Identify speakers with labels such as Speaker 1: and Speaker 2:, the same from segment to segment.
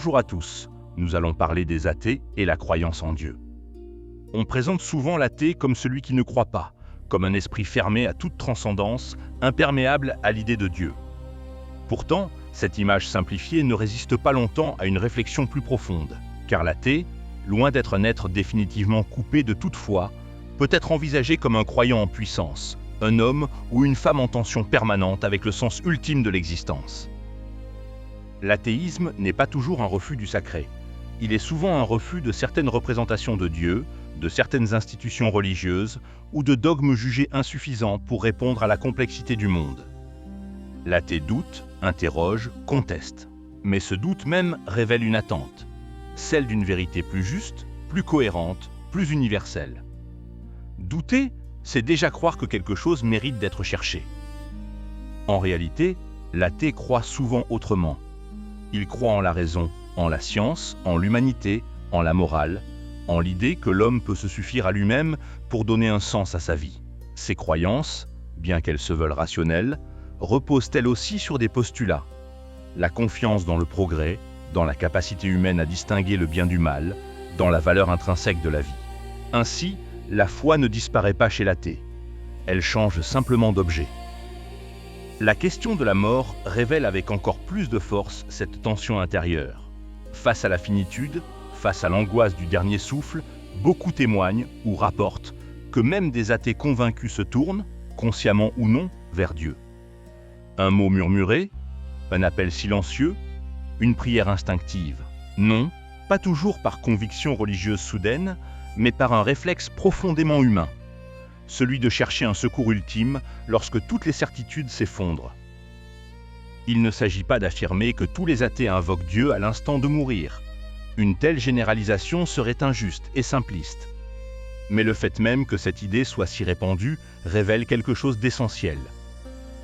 Speaker 1: Bonjour à tous, nous allons parler des athées et la croyance en Dieu. On présente souvent l'athée comme celui qui ne croit pas, comme un esprit fermé à toute transcendance, imperméable à l'idée de Dieu. Pourtant, cette image simplifiée ne résiste pas longtemps à une réflexion plus profonde, car l'athée, loin d'être un être définitivement coupé de toute foi, peut être envisagé comme un croyant en puissance, un homme ou une femme en tension permanente avec le sens ultime de l'existence. L'athéisme n'est pas toujours un refus du sacré. Il est souvent un refus de certaines représentations de Dieu, de certaines institutions religieuses ou de dogmes jugés insuffisants pour répondre à la complexité du monde. L'athée doute, interroge, conteste. Mais ce doute même révèle une attente, celle d'une vérité plus juste, plus cohérente, plus universelle. Douter, c'est déjà croire que quelque chose mérite d'être cherché. En réalité, l'athée croit souvent autrement. Il croit en la raison, en la science, en l'humanité, en la morale, en l'idée que l'homme peut se suffire à lui-même pour donner un sens à sa vie. Ces croyances, bien qu'elles se veulent rationnelles, reposent elles aussi sur des postulats. La confiance dans le progrès, dans la capacité humaine à distinguer le bien du mal, dans la valeur intrinsèque de la vie. Ainsi, la foi ne disparaît pas chez l'athée. Elle change simplement d'objet. La question de la mort révèle avec encore plus de force cette tension intérieure. Face à la finitude, face à l'angoisse du dernier souffle, beaucoup témoignent ou rapportent que même des athées convaincus se tournent, consciemment ou non, vers Dieu. Un mot murmuré, un appel silencieux, une prière instinctive. Non, pas toujours par conviction religieuse soudaine, mais par un réflexe profondément humain. Celui de chercher un secours ultime lorsque toutes les certitudes s'effondrent. Il ne s'agit pas d'affirmer que tous les athées invoquent Dieu à l'instant de mourir. Une telle généralisation serait injuste et simpliste. Mais le fait même que cette idée soit si répandue révèle quelque chose d'essentiel.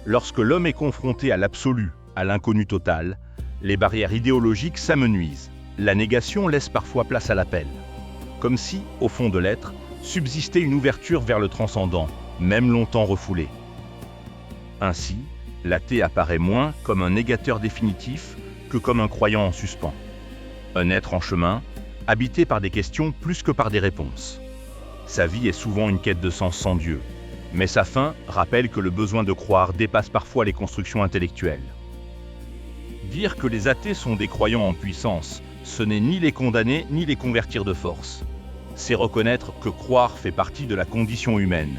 Speaker 1: Lorsque l'homme est confronté à l'absolu, à l'inconnu total, les barrières idéologiques s'amenuisent. La négation laisse parfois place à l'appel. Comme si, au fond de l'être, subsistait une ouverture vers le transcendant, même longtemps refoulée. Ainsi, l'athée apparaît moins comme un négateur définitif que comme un croyant en suspens. Un être en chemin, habité par des questions plus que par des réponses. Sa vie est souvent une quête de sens sans Dieu, mais sa fin rappelle que le besoin de croire dépasse parfois les constructions intellectuelles. Dire que les athées sont des croyants en puissance, ce n'est ni les condamner ni les convertir de force. C'est reconnaître que croire fait partie de la condition humaine,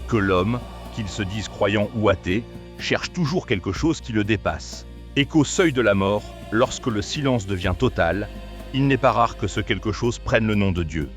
Speaker 1: que l'homme, qu'il se dise croyant ou athée, cherche toujours quelque chose qui le dépasse, et qu'au seuil de la mort, lorsque le silence devient total, il n'est pas rare que ce quelque chose prenne le nom de Dieu.